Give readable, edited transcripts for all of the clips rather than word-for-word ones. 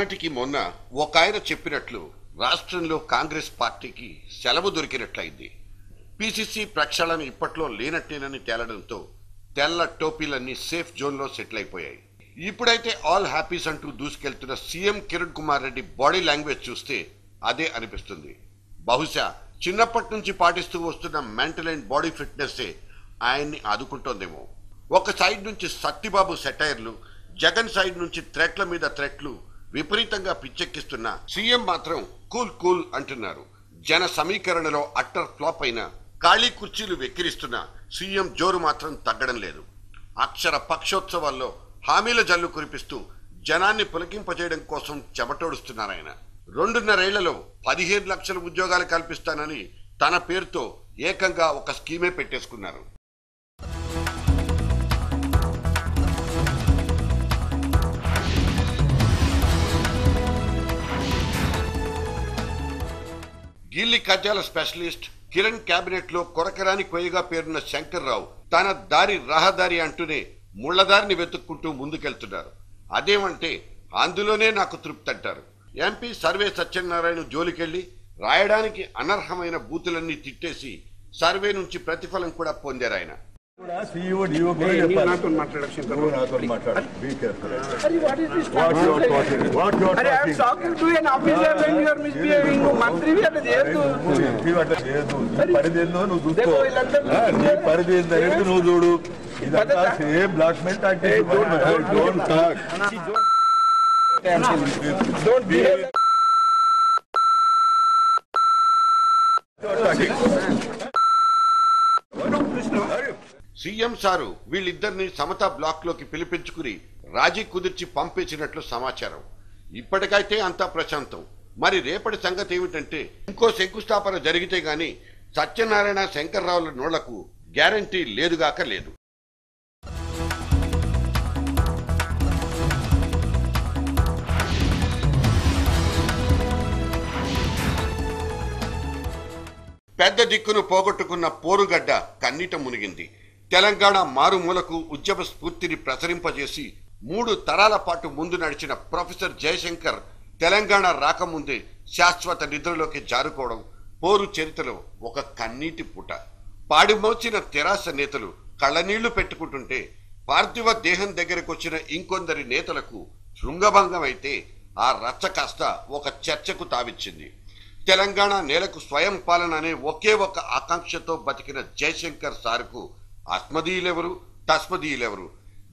మొన్నటికి మొన్న ఒక ఆయన చెప్పినట్లు రాష్ట్రంలో కాంగ్రెస్ పార్టీకి సెలవు దొరికినట్లయింది. పిసిసి ప్రక్షాళన ఇప్పట్లో లేనట్టేనని తేలడంతో తెల్ల టోపీలన్నీ సేఫ్ జోన్లో సెటిల్ అయిపోయాయి. ఇప్పుడైతే ఆల్ హ్యాపీస్ అంటూ దూసుకెళ్తున్న CM Kiran Kumar Reddy body language చూస్తే అదే అనిపిస్తుంది. బహుశా చిన్నప్పటి నుంచి పాటిస్తూ వస్తున్న మెంటల్ అండ్ బాడీ ఫిట్నెస్సే ఆయన్ని ఆదుకుంటోందేమో. ఒక సైడ్ నుంచి సత్తిబాబు సెటైర్లు, జగన్ సైడ్ నుంచి థ్రెట్ల మీద థ్రెట్లు విపరీతంగా పిచ్చెక్కిస్తున్న సీఎం మాత్రం కూల్ కూల్ అంటున్నారు. జన సమీకరణలో అట్టర్ ఫ్లాప్ అయిన ఖాళీ కుర్చీలు వెక్కిరిస్తున్న సీఎం జోరు మాత్రం తగ్గడం లేదు. అక్షర పక్షోత్సవాల్లో హామీల జల్లు కురిపిస్తూ జనాన్ని పులకింపజేయడం కోసం చెమటోడుస్తున్నారాయన. 2.5 ఏళ్లలో 15 లక్షల ఉద్యోగాలు కల్పిస్తానని తన పేరుతో ఏకంగా ఒక స్కీమే పెట్టేసుకున్నారు. గిల్లి కజ్జాల స్పెషలిస్ట్ కిరణ్ కేబినెట్ లో కొరకరాని కొయ్యగా పేరున్న శంకర్రావు తన దారి రహదారి అంటూనే ముళ్లదారిని వెతుక్కుంటూ ముందుకెళ్తున్నారు. అదేమంటే అందులోనే నాకు తృప్తి అంటారు. ఎంపీ సర్వే సత్యనారాయణ జోలికెళ్లి రాయడానికి అనర్హమైన బూతులన్నీ తిట్టేసి సర్వే నుంచి ప్రతిఫలం కూడా పొందారు ఆయన. సీఎం సారు వీళ్ళిద్దరిని సమతా బ్లాక్ లోకి పిలిపించుకుని రాజీ కుదిర్చి పంపించినట్లు సమాచారం. ఇప్పటికైతే అంతా ప్రశాంతం. మరి రేపటి సంగతి ఏమిటంటే ఇంకో శంకుస్థాపన జరిగితే గాని సత్యనారాయణ శంకర్రావుల నోళ్లకు గ్యారంటీ లేదుగాక లేదు. పెద్ద దిక్కును పోగొట్టుకున్న పోరుగడ్డ కన్నీట మునిగింది. తెలంగాణ మారుమూలకు ఉద్యమ స్ఫూర్తిని ప్రసరింపజేసి 3 తరాల పాటు ముందు నడిచిన ప్రొఫెసర్ జయశంకర్ తెలంగాణ రాకముందే శాశ్వత నిద్రలోకి జారుకోవడం పోరు చరిత్రలో ఒక కన్నీటి పుట. పాడిమోచిన తెరాస నేతలు కళ్ళనీళ్లు పెట్టుకుంటుంటే పార్థివ దేహం దగ్గరకొచ్చిన ఇంకొందరి నేతలకు శృంగభంగం అయితే ఆ రచ్చ కాస్త ఒక చర్చకు తావిచ్చింది. తెలంగాణ నేలకు స్వయం పాలన అనే ఒకే ఒక ఆకాంక్షతో బతికిన జయశంకర్ సార్కు అస్మదీయులెవరు, తస్మదీయులెవరు?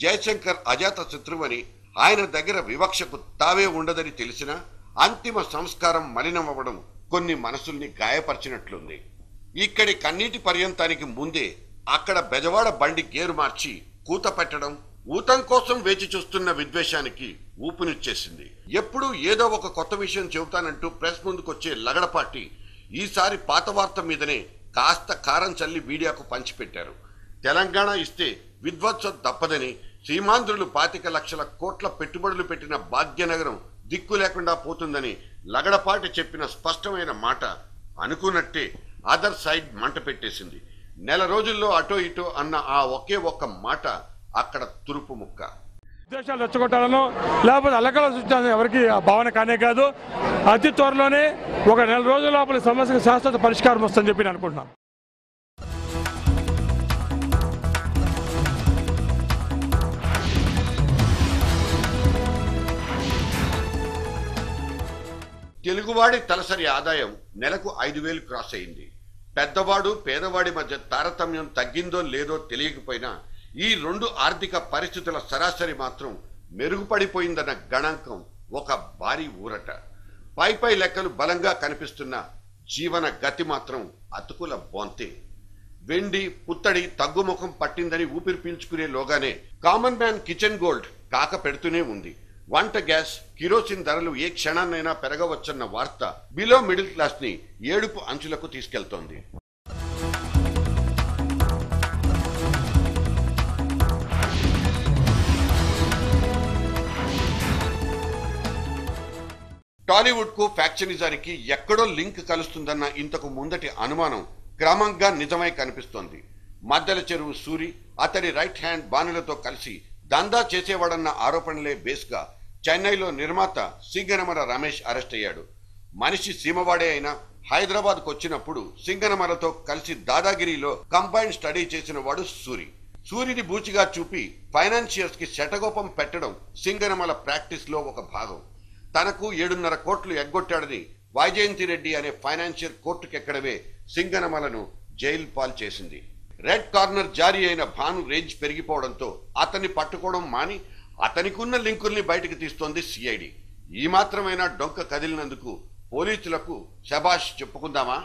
జయశంకర్ అజాత శత్రువని, ఆయన దగ్గర వివక్షకు తావే ఉండదని తెలిసినా అంతిమ సంస్కారం మలినమవ్వడం కొన్ని మనసుల్ని గాయపరిచినట్లుంది. ఇక్కడి కన్నీటి పర్యంతానికి ముందే అక్కడ బెజవాడ బండి గేరు మార్చి కూత పెట్టడం ఊతం కోసం వేచి చూస్తున్న విద్వేషానికి ఊపునిచ్చేసింది. ఎప్పుడూ ఏదో ఒక కొత్త విషయం చెబుతానంటూ ప్రెస్ ముందుకొచ్చే లగడపాటి ఈసారి పాత వార్త మీదనే కాస్త కారం చల్లి మీడియాకు పంచిపెట్టారు. తెలంగాణ ఇస్తే విధ్వంసం తప్పదని, సీమాంధ్రులు 25 లక్షల కోట్ల పెట్టుబడులు పెట్టిన భాగ్యనగరం దిక్కు లేకుండా పోతుందని లగడపాటి చెప్పిన స్పష్టమైన మాట అనుకున్నట్టే అదర్ సైడ్ మంట పెట్టేసింది. నెల రోజుల్లో అటో ఇటో అన్న ఆ ఒకే ఒక్క మాట అక్కడ తురుపు ముక్క. ఉద్దేశాలు రెచ్చగొట్టాలను లేకపోతే అల్లకల సృష్టించాలని ఎవరికి భావన కానే కాదు. అతి త్వరలోనే ఒక నెల రోజుల లోపల సమస్యకు శాశ్వత పరిష్కారం వస్తుందని చెప్పి నేను అనుకుంటున్నాను. తెలుగువాడి తలసరి ఆదాయం నెలకు 5,000 క్రాస్ అయింది. పెద్దవాడు పేదవాడి మధ్య తారతమ్యం తగ్గిందో లేదో తెలియకపోయినా ఈ 2 ఆర్థిక పరిస్థితుల సరాసరి మాత్రం మెరుగుపడిపోయిందన్న గణాంకం ఒక భారీ ఊరట. పై లెక్కలు బలంగా కనిపిస్తున్న జీవన గతి మాత్రం అతుకుల బొంతే. వెండి పుత్తడి తగ్గుముఖం పట్టిందని ఊపిరి పీల్చుకునే లోగానే కామన్ మ్యాన్ కిచెన్ గోల్డ్ కాక పెడుతూనే ఉంది. వంట గ్యాస్, కిరోసిన్ ధరలు ఏ క్షణాన్నైనా పెరగవచ్చన్న వార్త బిలో మిడిల్ క్లాస్ ని ఏడుపు అంచులకు తీసుకెళ్తోంది. టాలీవుడ్ కు ఫ్యాక్షనిజానికి ఎక్కడో లింక్ కలుస్తుందన్న ఇంతకు ముందటి అనుమానం క్రమంగా నిజమై కనిపిస్తోంది. మద్దెల చెరువు సూరి, అతడి రైట్ హ్యాండ్ బాణులతో కలిసి దందా చేసేవాడన్న ఆరోపణలే బేస్గా చెన్నైలో నిర్మాత సింగనమల రమేష్ అరెస్ట్ అయ్యాడు. మనిషి సీమవాడే అయినా హైదరాబాద్కు వచ్చినప్పుడు సింగనమలతో కలిసి దాదాగిరిలో కంబైన్డ్ స్టడీ చేసిన వాడు సూరి. సూరిని బూచిగా చూపి ఫైనాన్షియర్స్ కి శటగోపం పెట్టడం సింగనమల ప్రాక్టీస్ లో ఒక భాగం. తనకు 7.5 కోట్లు ఎగ్గొట్టాడని వైజయంతి రెడ్డి అనే ఫైనాన్షియర్ కోర్టుకెక్కడమే సింగనమలను జైలు పాలు చేసింది. రెడ్ కార్నర్ జారీ అయిన భాను రేంజ్ పెరిగిపోవడంతో అతన్ని పట్టుకోవడం మాని అతనికున్న లింకుల్ని బయటకు తీస్తోంది సిఐడి. ఈ మాత్రమైనా డొంక కదిలినందుకు పోలీసులకు శబాష్ చెప్పుకుందామా?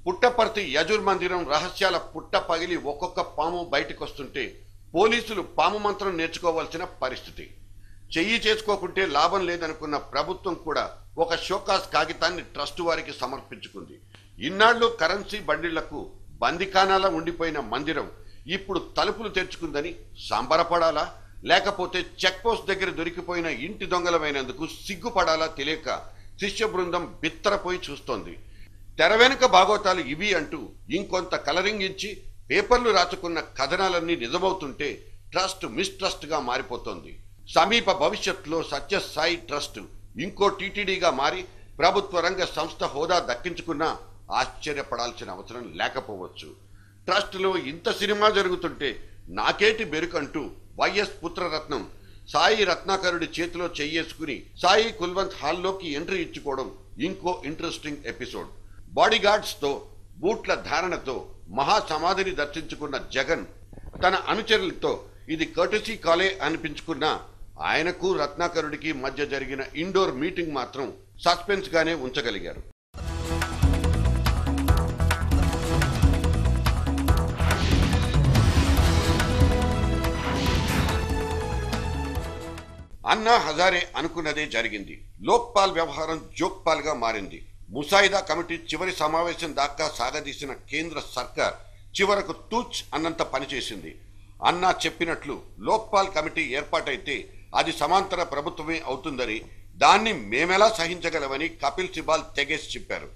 పుట్టపర్తి యజుర్మందిరం రహస్యాల పుట్ట పగిలి ఒక్కొక్క పాము బయటకొస్తుంటే పోలీసులు పాము మంత్రం నేర్చుకోవాల్సిన పరిస్థితి. చెయ్యి చేసుకోకుంటే లాభం లేదనుకున్న ప్రభుత్వం కూడా ఒక షోకాస్ కాగితాన్ని ట్రస్ట్ వారికి సమర్పించుకుంది. ఇన్నాళ్లు కరెన్సీ బండిళ్లకు బందికానాలా ఉండిపోయిన మందిరం ఇప్పుడు తలుపులు తెరుచుకుందని సంబరపడాలా, లేకపోతే చెక్ పోస్ట్ దగ్గర దొరికిపోయిన ఇంటి దొంగలమైనందుకు సిగ్గుపడాలా తెలియక శిష్య బృందం బిత్తరపోయి చూస్తోంది. తెర వెనుక భాగోతాలు ఇవి అంటూ ఇంకొంత కలరింగ్ ఇచ్చి పేపర్లు రాసుకున్న కథనాలన్నీ నిజమవుతుంటే ట్రస్ట్ మిస్ట్రస్ట్ గా మారిపోతోంది. సమీప భవిష్యత్తులో సత్యసాయి ట్రస్ట్ ఇంకో టీటీడీగా మారి ప్రభుత్వ రంగ సంస్థ హోదా దక్కించుకున్నా ఆశ్చర్యపడాల్సిన అవసరం లేకపోవచ్చు. ట్రస్టులో ఇంత సినిమా జరుగుతుంటే నాకేటి బెరుకంటూ వైఎస్ పుత్రరత్నం సాయి రత్నాకరుడి చేతిలో చెయ్యేసుకుని సాయి కుల్వంత్ హాల్లోకి ఎంట్రీ ఇచ్చుకోవడం ఇంకో ఇంట్రెస్టింగ్ ఎపిసోడ్. బాడీగార్డ్స్ తో బూట్ల ధారణతో మహాసమాధిని దర్శించుకున్న జగన్ తన అనుచరులతో ఇది కర్టసీ కాలే అనిపించుకున్న ఆయనకు రత్నాకరుడికి మధ్య జరిగిన ఇండోర్ మీటింగ్ మాత్రం సస్పెన్స్ గానే ఉంచగలిగారు. అన్నా హజారే అనుకున్నదే జరిగింది. లోక్పాల్ వ్యవహారం జోక్పాల్ గా మారింది. ముసాయిదా కమిటీ చివరి సమావేశం దాకా సాగదీసిన కేంద్ర సర్కార్ చివరకు తూచ్ అన్నంత పనిచేసింది. అన్నా చెప్పినట్లు లోక్పాల్ కమిటీ ఏర్పాటైతే అది సమాంతర ప్రభుత్వమే అవుతుందని, దాన్ని మేమెలా సహించగలవని కపిల్ సిబాల్ తెగేసి చెప్పారు.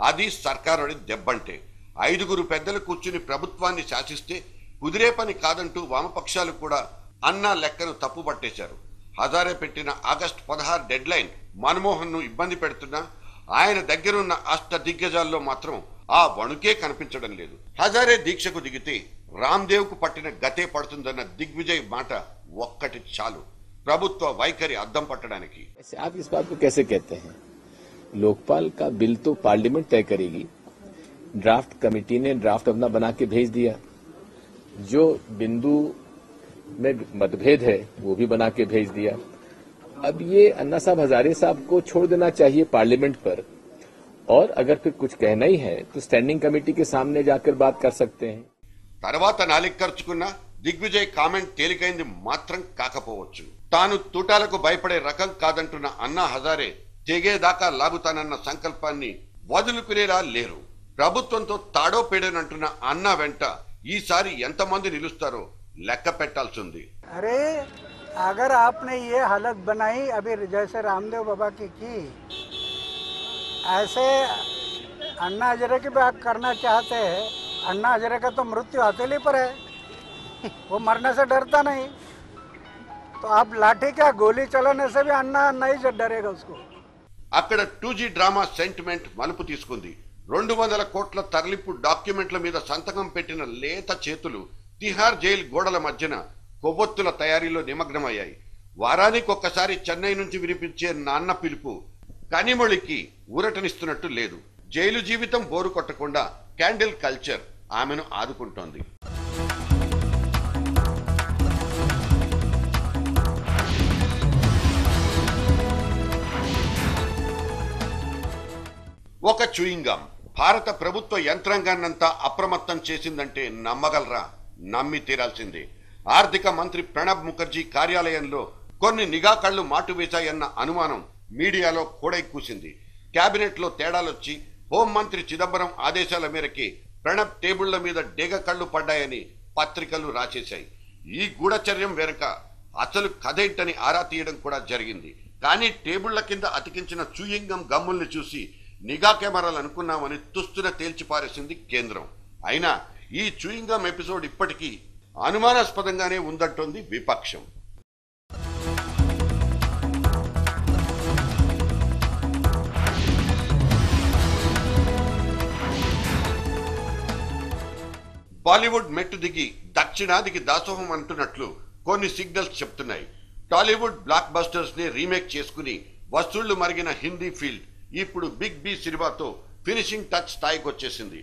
అది సర్కారుడి దెబ్బంటే. 5 పెద్దలు కూర్చుని ప్రభుత్వాన్ని శాసిస్తే కుదిరే పని కాదంటూ వామపక్షాలు కూడా అన్నా లెక్కను తప్పుపట్టేశారు. హజారే పెట్టిన ఆగస్టు 16 డెడ్ లైన్ మన్మోహన్ ను ఇబ్బంది పెడుతున్నా ఆయన దగ్గరున్న అష్ట దిగ్గజాల్లో మాత్రం ఆ వణుకే కనిపించడం లేదు. హజారే దీక్షకు దిగితే రామ్దేవ్ కు పట్టిన గతే పడుతుందన్న దిగ్విజయ్ మాట ఒక్కటి చాలు ప్రభుత్వ వైఖరి అద్దం పట్టడానికి. आप इस बात को कैसे कहते हैं? लोकपाल का बिल तो पार्लियामेंट तय करेगी. ड्राफ्ट कमेटी ने ड्राफ्ट अपना बना के भेज दिया. जो बिंदु में मतभेद है वो भी बना के भेज दिया. अब ये अन्ना साहब हजारे साहब को छोड़ देना चाहिए पार्लियामेंट पर, और अगर फिर कुछ कहना ही है तो स्टैंडिंग कमेटी के सामने जाकर बात कर सकते हैं. తర్వాత నాలిక్కర్చుకున్న దిగ్విజయ్ కామెంట్ తేలికైంది మాత్రం కాకపోవచ్చు. తాను తూటాలకు భయపడే రకం కాదంటున్న అన్నా హజారే తెగేదాకా లాగుతానన్న సంకల్పాన్ని వదులుకునేలా లేరు. ప్రభుత్వంతో తాడో పేడనంటున్న అన్నా వెంట ఈసారి ఎంతమంది నిలుస్తారో లెక్క పెట్టాల్సింది. अरे अगर आपने ये हालत बनाई अभी जैसे रामदेव बाबा की ऐसे अन्ना हजारे की बात करना चाहते हैं. अन्ना हजारे का तो मृत्यु हथेली पर है, वो मरने से डरता नहीं. तो आप लाठी क्या गोली चलाने से भी अन्ना नहीं डरेगा उसको. అక్కడ 2G డ్రామా సెంటిమెంట్ మలుపు తీసుకుంది. 200 కోట్ల తరలింపు డాక్యుమెంట్ల మీద సంతకం పెట్టిన లేత చేతులు తిహార్ జైలు గోడల మధ్యన కొవ్వొత్తుల తయారీలో నిమగ్నమయ్యాయి. వారానికి ఒక్కసారి చెన్నై నుంచి వినిపించే నాన్న పిలుపు కనిమొళికి ఊరటనిస్తున్నట్టు లేదు. జైలు జీవితం బోరు కొట్టకుండా క్యాండిల్ కల్చర్ ఆమెను ఆదుకుంటోంది. ఒక చూయింగం భారత ప్రభుత్వ యంత్రాంగాన్నంతా అప్రమత్తం చేసిందంటే నమ్మగలరా? నమ్మి తీరాల్సిందే. ఆర్థిక మంత్రి ప్రణబ్ ముఖర్జీ కార్యాలయంలో కొన్ని నిఘా కళ్లు మాటు వేశాయన్న అనుమానం మీడియాలో కూడా కూసింది. కేబినెట్ లో తేడాలొచ్చి హోంమంత్రి చిదంబరం ఆదేశాల మేరకి ప్రణబ్ టేబుళ్ల మీద డేగ కళ్లు పడ్డాయని పత్రికలు రాసేశాయి. ఈ గూఢచర్యం వెనుక అసలు కథేంటని ఆరా తీయడం కూడా జరిగింది. కానీ టేబుళ్ల కింద అతికించిన చూయింగం గమ్ముల్ని చూసి నిఘా కెమెరాలు అనుకున్నామని తుస్తున తేల్చిపారేసింది కేంద్రం. అయినా ఈ చూయింగ్ గమ్ ఎపిసోడ్ ఇప్పటికీ అనుమానాస్పదంగానే ఉందంటోంది విపక్షం. బాలీవుడ్ మెట్టు దిగి దక్షిణాదికి దాసోహం అంటున్నట్లు కొన్ని సిగ్నల్స్ చెప్తున్నాయి. టాలీవుడ్ బ్లాక్ బస్టర్స్ ని రీమేక్ చేసుకుని వసూళ్లు మరిగిన హిందీ ఫీల్డ్ ఇప్పుడు బిగ్ బి సినిమాతో ఫినిషింగ్ టచ్ స్థాయికి వచ్చేసింది.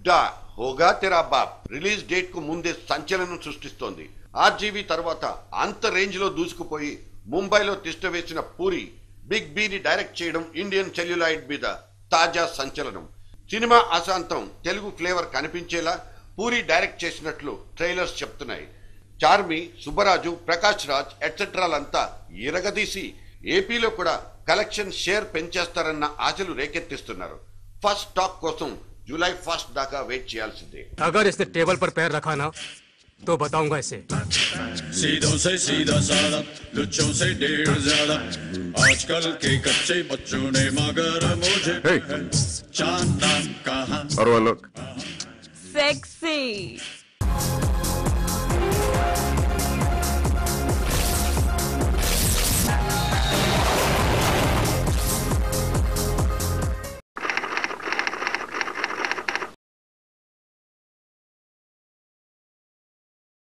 డా హోగా తెరా బాప్ రిలీజ్ డేట్ కు ముందే సంచలనం సృష్టిస్తోంది. ఆర్జీవీ తర్వాత అంత రేంజ్ లో దూసుకుపోయి ముంబైలో తిష్ట వేసిన పూరి బిగ్ బిని డైరెక్ట్ చేయడం ఇండియన్ సెల్యులాయిడ్ మీద తాజా సంచలనం. సినిమా అశాంతం తెలుగు ఫ్లేవర్ కనిపించేలా పూరి డైరెక్ట్ చేసినట్లు ట్రైలర్స్ చెప్తున్నాయి. చార్మి, సుబ్బరాజు, ప్రకాష్ రాజ్ ఎట్సెట్రాలంతా ఇరగదీసి ఏపీలో కూడా కలెక్షన్ షేర్ పెంచేస్తారన్న ఆశలు రేకెత్తిస్తున్నారు. ఫస్ట్ టాక్ కోసం जुलाई 1 दाका वेट చేయాల్సిందే. अगर इसने टेबल पर पैर रखा ना तो बताऊंगा इसे. सीधों से सीधा साधा, लुच्चों से ढेर ज्यादा, आजकल के कच्चे बच्चों ने मगर मुझे चांद नाम कहा. और वो लोग सेक्सी